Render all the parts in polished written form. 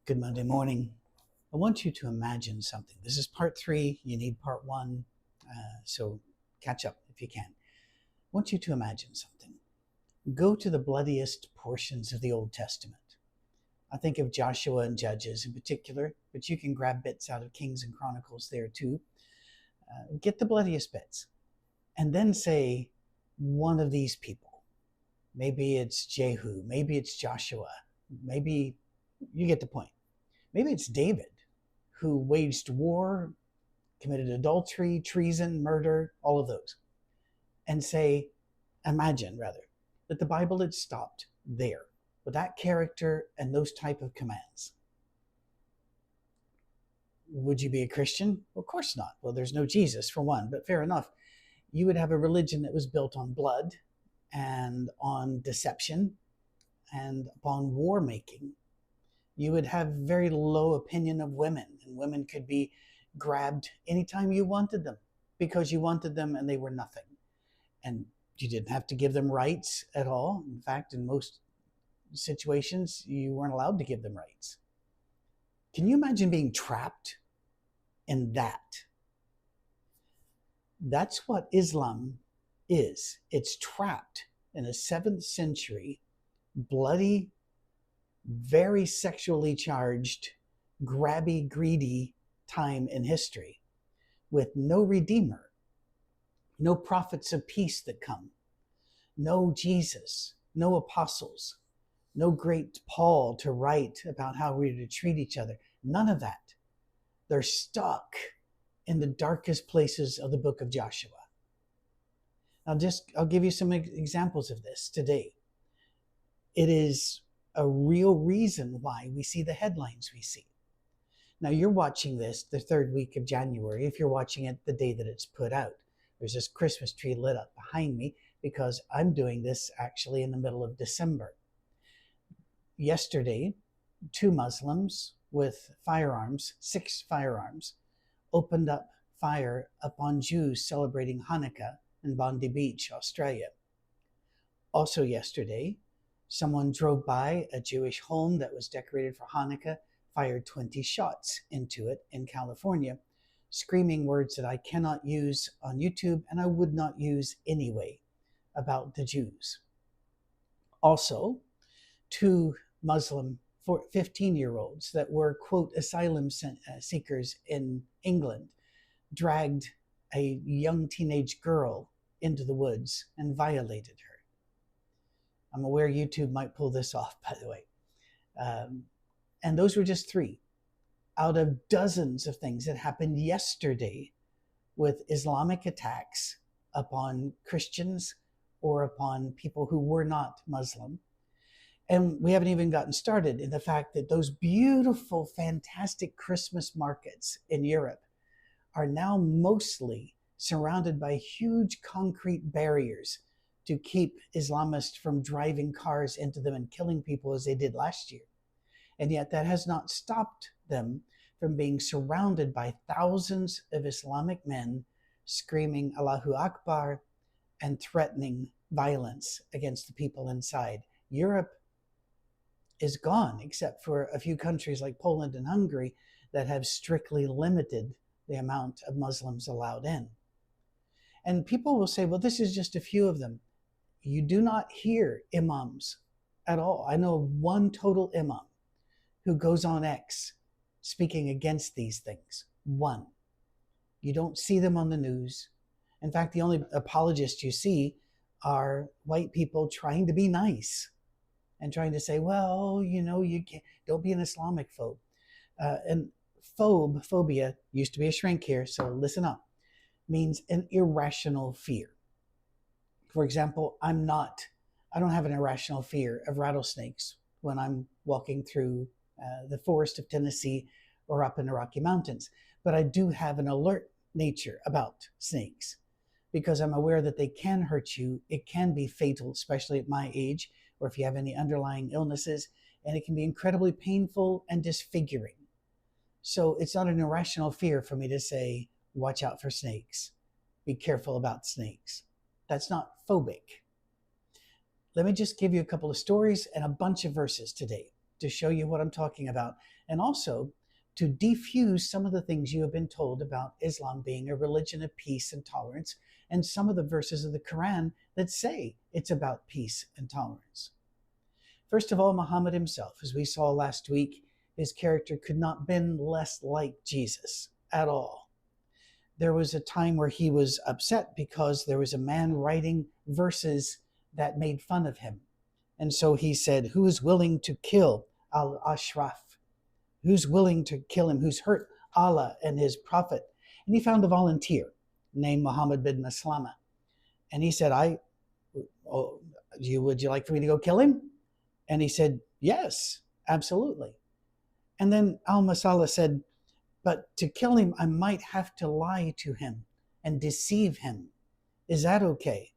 Good Monday morning. I want you to imagine something. This is part 3. You need part 1, so catch up if you can. I want you to imagine something. Go to the bloodiest portions of the Old Testament. I think of Joshua and Judges in particular, but you can grab bits out of Kings and Chronicles there too. Get the bloodiest bits and then say one of these people. Maybe it's Jehu, maybe it's Joshua, maybe you get the point. Maybe it's David, who waged war, committed adultery, treason, murder, all of those. And imagine that the Bible had stopped there with that character and those type of commands. Would you be a Christian? Well, of course not. Well, there's no Jesus for one, but fair enough. You would have a religion that was built on blood and on deception and upon war making. You would have very low opinion of women, and women could be grabbed anytime you wanted them because you wanted them and they were nothing. And you didn't have to give them rights at all. In fact, in most situations, you weren't allowed to give them rights. Can you imagine being trapped in that? That's what Islam is. It's trapped in a 7th century, bloody, very sexually charged, grabby, greedy time in history with no redeemer, no prophets of peace that come, no Jesus, no apostles, no great Paul to write about how we're to treat each other. None of that. They're stuck in the darkest places of the book of Joshua. I'll give you some examples of this today. It is a real reason why we see the headlines we see. Now, you're watching this the 3rd week of January, if you're watching it the day that it's put out. There's this Christmas tree lit up behind me because I'm doing this actually in the middle of December. Yesterday, 2 Muslims with firearms, 6 firearms, opened up fire upon Jews celebrating Hanukkah in Bondi Beach, Australia. Also yesterday, someone drove by a Jewish home that was decorated for Hanukkah, fired 20 shots into it in California, screaming words that I cannot use on YouTube and I would not use anyway about the Jews. Also, 2 Muslim 15-year-olds that were, quote, asylum seekers in England dragged a young teenage girl into the woods and violated her. I'm aware YouTube might pull this off, by the way. And those were just 3 out of dozens of things that happened yesterday with Islamic attacks upon Christians or upon people who were not Muslim. And we haven't even gotten started in the fact that those beautiful, fantastic Christmas markets in Europe are now mostly surrounded by huge concrete barriers to keep Islamists from driving cars into them and killing people as they did last year. And yet that has not stopped them from being surrounded by thousands of Islamic men screaming Allahu Akbar and threatening violence against the people inside. Europe is gone, except for a few countries like Poland and Hungary that have strictly limited the amount of Muslims allowed in. And people will say, well, this is just a few of them. You do not hear imams at all. I know of 1 total imam who goes on X speaking against these things. 1. You don't see them on the news. In fact, the only apologists you see are white people trying to be nice and trying to say, well, you can't, don't be an Islamic phobe. And phobia used to be a shrink here, so listen up, means an irrational fear. For example, I don't have an irrational fear of rattlesnakes when I'm walking through the forest of Tennessee or up in the Rocky Mountains. But I do have an alert nature about snakes because I'm aware that they can hurt you. It can be fatal, especially at my age, or if you have any underlying illnesses, and it can be incredibly painful and disfiguring. So it's not an irrational fear for me to say, watch out for snakes. Be careful about snakes. That's not phobic. Let me just give you a couple of stories and a bunch of verses today. to show you what I'm talking about, and also to defuse some of the things you have been told about Islam being a religion of peace and tolerance, and some of the verses of the Quran that say it's about peace and tolerance. First of all, Muhammad himself, as we saw last week, his character could not have been less like Jesus at all. There was a time where he was upset because there was a man writing verses that made fun of him. And so he said, who is willing to kill Al-Ashraf? Who's willing to kill him? Who's hurt Allah and his prophet? And he found a volunteer named Muhammad bin Maslama. And he said, would you like for me to go kill him? And he said, yes, absolutely. And then Al-Masala said, but to kill him, I might have to lie to him and deceive him. Is that okay?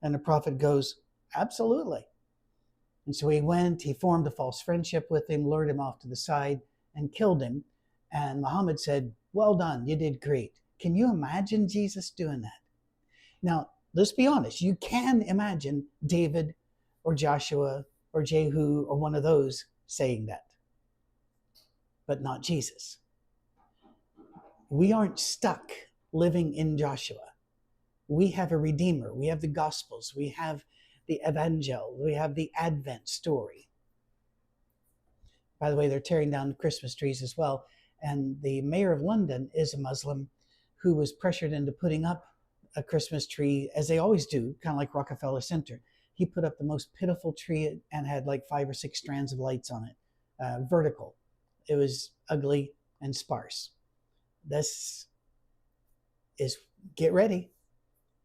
And the prophet goes, absolutely. And so he went, he formed a false friendship with him, lured him off to the side, and killed him. And Muhammad said, well done, you did great. Can you imagine Jesus doing that? Now, let's be honest. You can imagine David or Joshua or Jehu or one of those saying that, but not Jesus. We aren't stuck living in Joshua. We have a Redeemer. We have the Gospels. We have the Evangel. We have the Advent story. By the way, they're tearing down Christmas trees as well. And the mayor of London is a Muslim who was pressured into putting up a Christmas tree, as they always do, kind of like Rockefeller Center. He put up the most pitiful tree and had like 5 or 6 strands of lights on it, vertical. It was ugly and sparse. This is, get ready.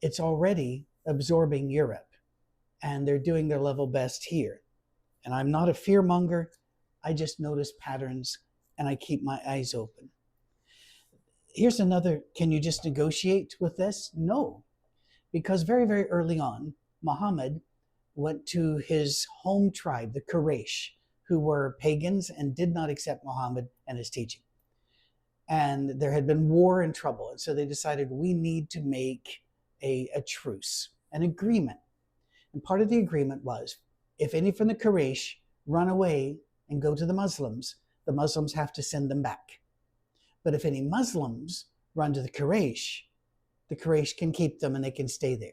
It's already absorbing Europe, and they're doing their level best here. And I'm not a fearmonger. I just notice patterns and I keep my eyes open. Here's another, can you just negotiate with this? No, because very, very early on, Muhammad went to his home tribe, the Quraysh, who were pagans and did not accept Muhammad and his teaching. And there had been war and trouble. And so they decided we need to make a truce, an agreement. And part of the agreement was, if any from the Quraysh run away and go to the Muslims have to send them back. But if any Muslims run to the Quraysh can keep them and they can stay there.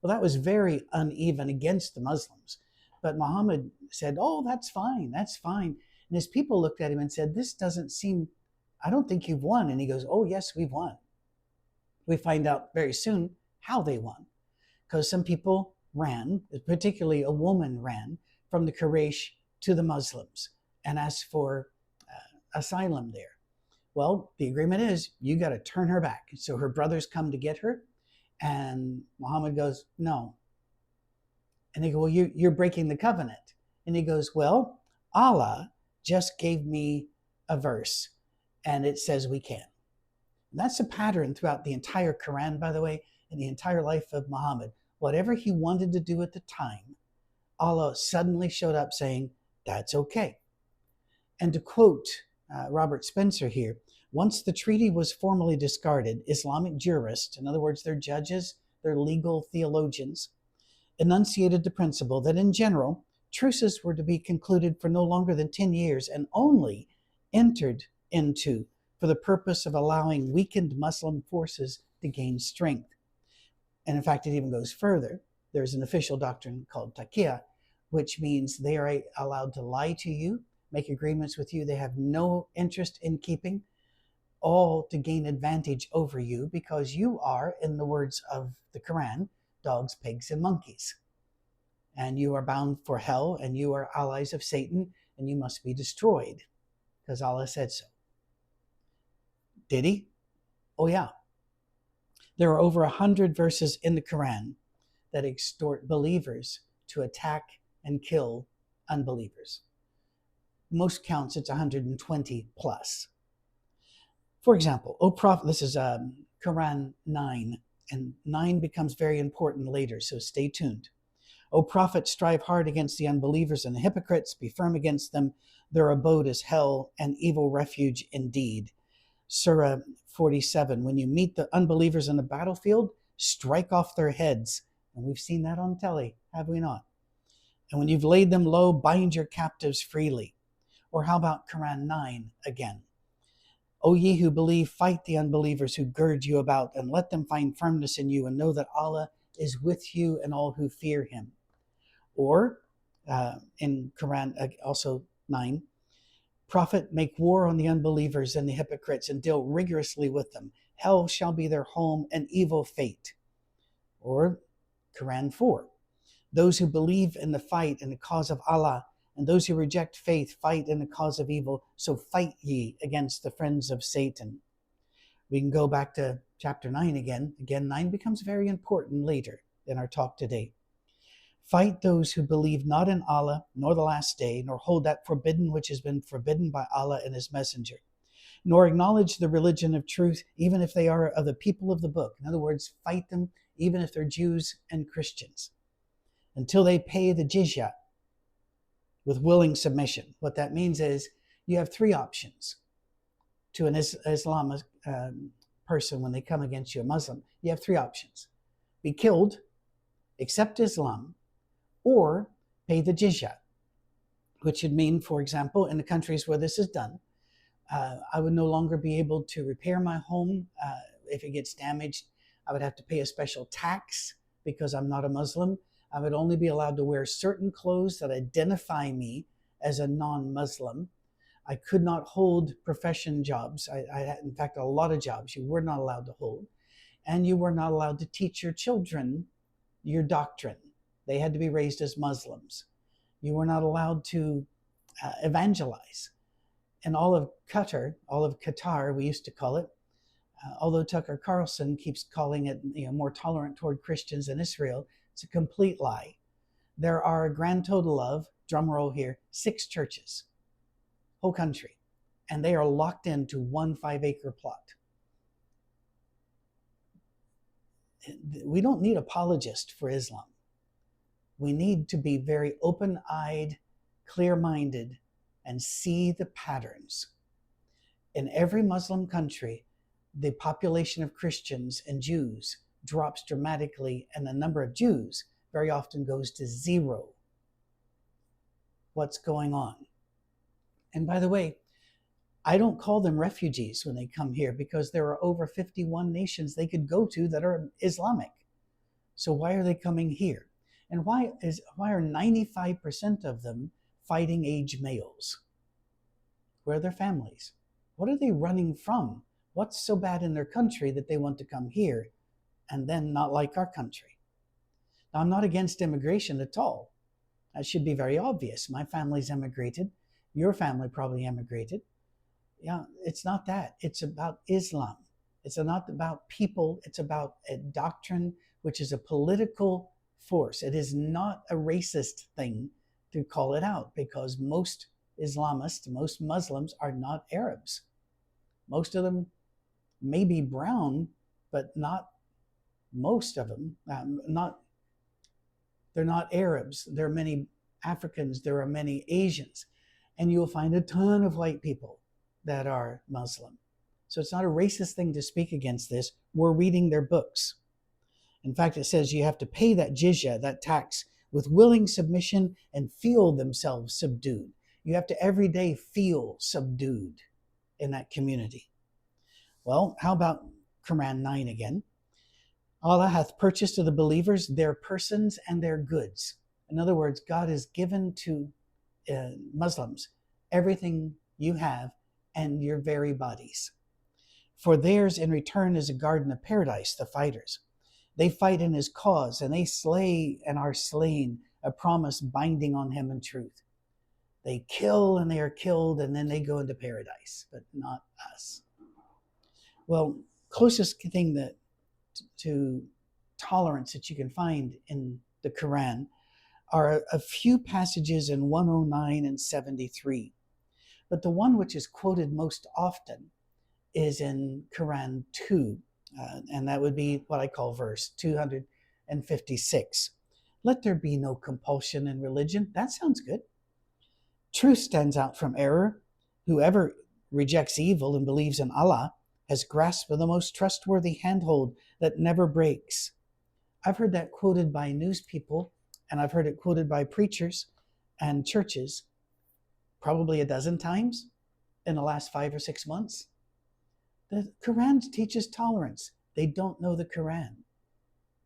Well, that was very uneven against the Muslims. But Muhammad said, oh, that's fine, that's fine. And his people looked at him and said, this doesn't seem, I don't think you've won. And he goes, oh, yes, we've won. We find out very soon how they won. Because some people ran, particularly a woman ran from the Quraysh to the Muslims and asked for asylum there. Well, the agreement is you got to turn her back. So her brothers come to get her, and Muhammad goes, no. And they go, well, you're breaking the covenant. And he goes, well, Allah just gave me a verse, and it says we can. And that's a pattern throughout the entire Quran, by the way, and the entire life of Muhammad. Whatever he wanted to do at the time, Allah suddenly showed up saying, that's okay. And to quote Robert Spencer here, once the treaty was formally discarded, Islamic jurists, in other words, their judges, their legal theologians, enunciated the principle that in general, truces were to be concluded for no longer than 10 years and only entered into for the purpose of allowing weakened Muslim forces to gain strength. And in fact, it even goes further. There's an official doctrine called taqiyya, which means they are allowed to lie to you, make agreements with you they have no interest in keeping, all to gain advantage over you because you are, in the words of the Quran, dogs, pigs, and monkeys. And you are bound for hell, and you are allies of Satan, and you must be destroyed because Allah said so. Did he? Oh, yeah. There are over 100 verses in the Quran that exhort believers to attack and kill unbelievers. Most counts, it's 120 plus. For example, O Prophet, this is Quran 9, and 9 becomes very important later, so stay tuned. O Prophet, strive hard against the unbelievers and the hypocrites, be firm against them. Their abode is hell, and evil refuge indeed. Surah 47, when you meet the unbelievers on the battlefield, strike off their heads. And we've seen that on telly, have we not? And when you've laid them low, bind your captives freely. Or how about Quran 9 again? O ye who believe, fight the unbelievers who gird you about, and let them find firmness in you, and know that Allah is with you and all who fear him. Or in Quran also 9, Prophet, make war on the unbelievers and the hypocrites and deal rigorously with them. Hell shall be their home, and evil fate. Or Quran 4, those who believe in the fight in the cause of Allah, and those who reject faith fight in the cause of evil, so fight ye against the friends of Satan. We can go back to chapter 9 again. Again, 9 becomes very important later in our talk today. Fight those who believe not in Allah, nor the last day, nor hold that forbidden which has been forbidden by Allah and his messenger, nor acknowledge the religion of truth, even if they are of the people of the book. In other words, fight them even if they're Jews and Christians, until they pay the jizya with willing submission. What that means is you have three options to an Islamic person when they come against you, a Muslim. You have three options: be killed, accept Islam, or pay the jizya, which would mean, for example, in the countries where this is done, I would no longer be able to repair my home. If it gets damaged, I would have to pay a special tax because I'm not a Muslim. I would only be allowed to wear certain clothes that identify me as a non-Muslim. I could not hold profession jobs. I had, in fact, a lot of jobs you were not allowed to hold. And you were not allowed to teach your children your doctrine. They had to be raised as Muslims. You were not allowed to evangelize. And all of Qatar, we used to call it, although Tucker Carlson keeps calling it more tolerant toward Christians than Israel, it's a complete lie. There are a grand total of, drum roll here, 6 churches, whole country, and they are locked into 1 5-acre plot. We don't need apologists for Islam. We need to be very open-eyed, clear-minded, and see the patterns. In every Muslim country, the population of Christians and Jews drops dramatically, and the number of Jews very often goes to 0. What's going on? And by the way, I don't call them refugees when they come here, because there are over 51 nations they could go to that are Islamic. So why are they coming here? And why are 95% of them fighting age males? Where are their families? What are they running from? What's so bad in their country that they want to come here and then not like our country? Now, I'm not against immigration at all. That should be very obvious. My family's immigrated. Your family probably immigrated. Yeah, it's not that. It's about Islam. It's not about people. It's about a doctrine which is a political force. It is not a racist thing to call it out, because most Islamists, most Muslims are not Arabs. Most of them may be brown, but not most of them. They're not Arabs. There are many Africans. There are many Asians. And you'll find a ton of white people that are Muslim. So it's not a racist thing to speak against this. We're reading their books. In fact, it says you have to pay that jizya, that tax, with willing submission and feel themselves subdued. You have to every day feel subdued in that community. Well, how about Quran 9 again? Allah hath purchased of the believers their persons and their goods. In other words, God has given to Muslims everything you have and your very bodies. For theirs in return is a garden of paradise, the fighters. They fight in his cause, and they slay and are slain, a promise binding on him in truth. They kill and they are killed, and then they go into paradise, but not us. Well, closest thing to tolerance that you can find in the Quran are a few passages in 109 and 73. But the one which is quoted most often is in Quran 2, and that would be what I call verse 256. Let there be no compulsion in religion. That sounds good. Truth stands out from error. Whoever rejects evil and believes in Allah has grasped the most trustworthy handhold that never breaks. I've heard that quoted by news people, and I've heard it quoted by preachers and churches. probably a dozen times in the last 5 or 6 months. The Quran teaches tolerance. They don't know the Quran,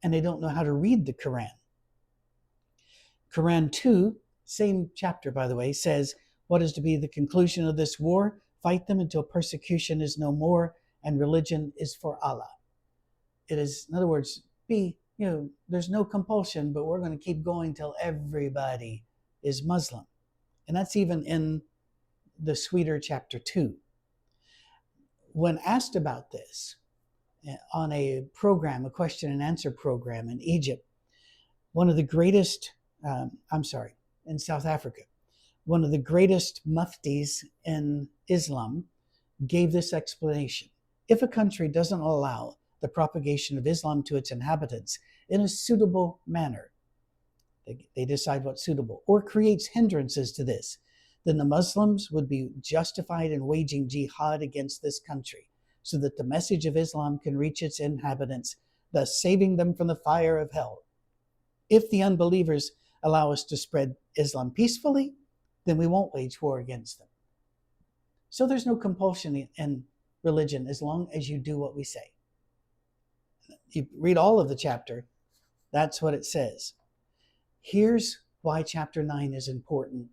and they don't know how to read the Quran. Quran 2, same chapter, by the way, says, what is to be the conclusion of this war? Fight them until persecution is no more and religion is for Allah. It is, in other words, there's no compulsion, but we're going to keep going till everybody is Muslim. And that's even in the sweeter chapter 2. When asked about this on a program, a question and answer program in Egypt, one of the greatest, in South Africa, one of the greatest muftis in Islam gave this explanation. If a country doesn't allow the propagation of Islam to its inhabitants in a suitable manner, they decide what's suitable, or creates hindrances to this, then the Muslims would be justified in waging jihad against this country so that the message of Islam can reach its inhabitants, thus saving them from the fire of hell. If the unbelievers allow us to spread Islam peacefully, then we won't wage war against them. So there's no compulsion in religion as long as you do what we say. You read all of the chapter, that's what it says. Here's why chapter 9 is important.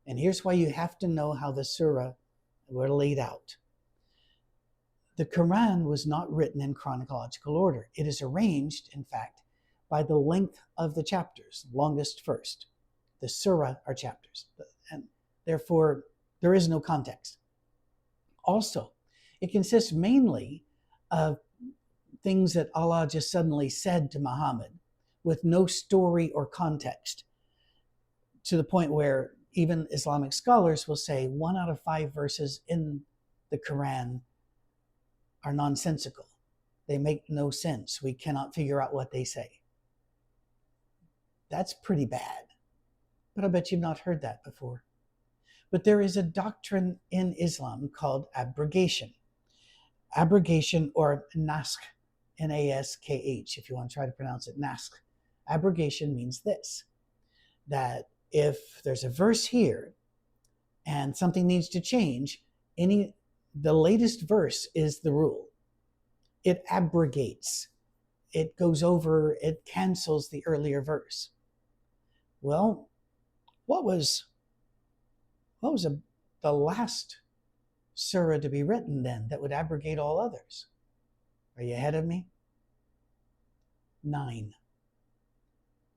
And here's why you have to know how the surah were laid out. The Quran was not written in chronological order. It is arranged, in fact, by the length of the chapters, longest first. The surah are chapters, and therefore there is no context. Also, it consists mainly of things that Allah just suddenly said to Muhammad with no story or context, to the point where even Islamic scholars will say 1 out of 5 verses in the Quran are nonsensical. They make no sense. We cannot figure out what they say. That's pretty bad. But I bet you've not heard that before. But there is a doctrine in Islam called abrogation. Abrogation, or naskh, N-A-S-K-H, if you want to try to pronounce it, naskh. Abrogation means this, that if there's a verse here and something needs to change, the latest verse is the rule. It abrogates. It goes over, it cancels the earlier verse. Well, what was the last surah to be written then that would abrogate all others? Are you ahead of me? 9.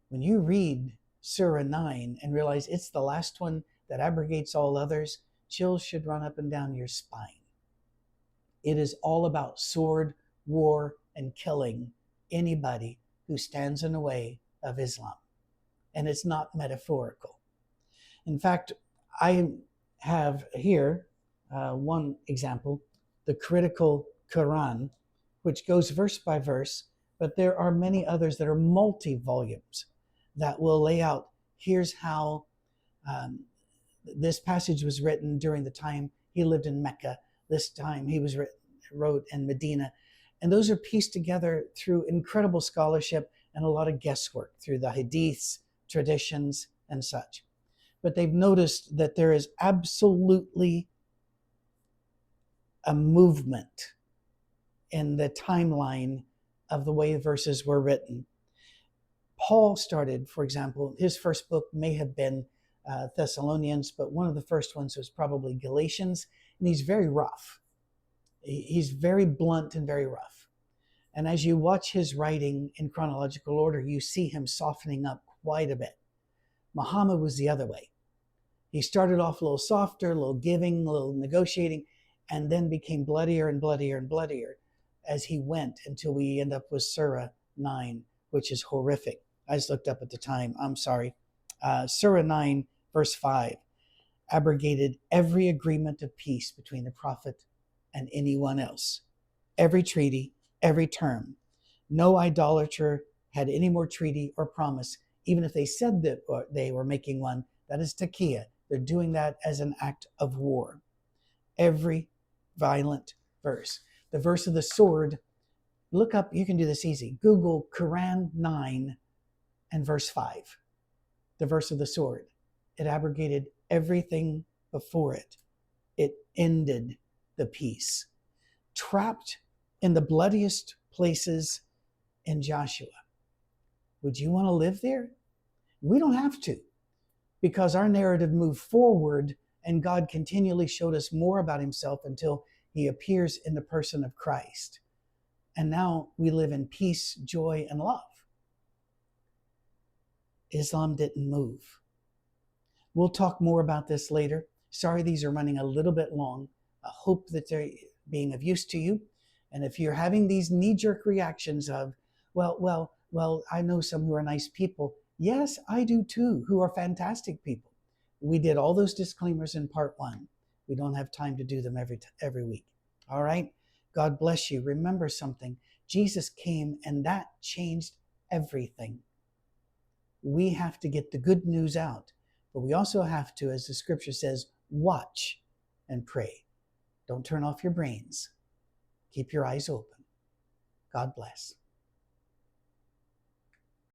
When you read Surah 9 and realize it's the last one that abrogates all others, chills should run up and down your spine. It is all about sword, war, and killing anybody who stands in the way of Islam. And it's not metaphorical. In fact, I have here one example, the critical Quran, which goes verse by verse, but there are many others that are multi-volumes that will lay out, here's how this passage was written during the time he lived in Mecca, this time he was wrote in Medina. And those are pieced together through incredible scholarship and a lot of guesswork through the hadiths, traditions, and such. But they've noticed that there is absolutely a movement in the timeline of the way verses were written. Paul started, for example, his first book may have been Thessalonians, but one of the first ones was probably Galatians, and he's very rough. He's very blunt and very rough. And as you watch his writing in chronological order, you see him softening up quite a bit. Muhammad was the other way. He started off a little softer, a little giving, a little negotiating, and then became bloodier and bloodier and bloodier as he went until we end up with Surah 9, which is horrific. I just looked up at the time. I'm sorry. Surah 9, verse 5, abrogated every agreement of peace between the Prophet and anyone else. Every treaty, every term. No idolater had any more treaty or promise, even if they said that they were making one. That is taqiyya. They're doing that as an act of war. Every violent verse. The verse of the sword, look up, you can do this easy. Google Quran 9 and verse 5. The verse of the sword. It abrogated everything before it. It ended the peace. Trapped in the bloodiest places in Joshua. Would you want to live there? We don't have to, because our narrative moved forward and God continually showed us more about himself until he appears in the person of Christ. And now we live in peace, joy, and love. Islam didn't move. We'll talk more about this later. Sorry, these are running a little bit long. I hope that they're being of use to you. And if you're having these knee-jerk reactions of, well, I know some who are nice people. Yes, I do too, who are fantastic people. We did all those disclaimers in part 1. We don't have time to do them every week. All right? God bless you. Remember something. Jesus came and that changed everything. We have to get the good news out, but we also have to, as the scripture says, watch and pray. Don't turn off your brains. Keep your eyes open. God bless.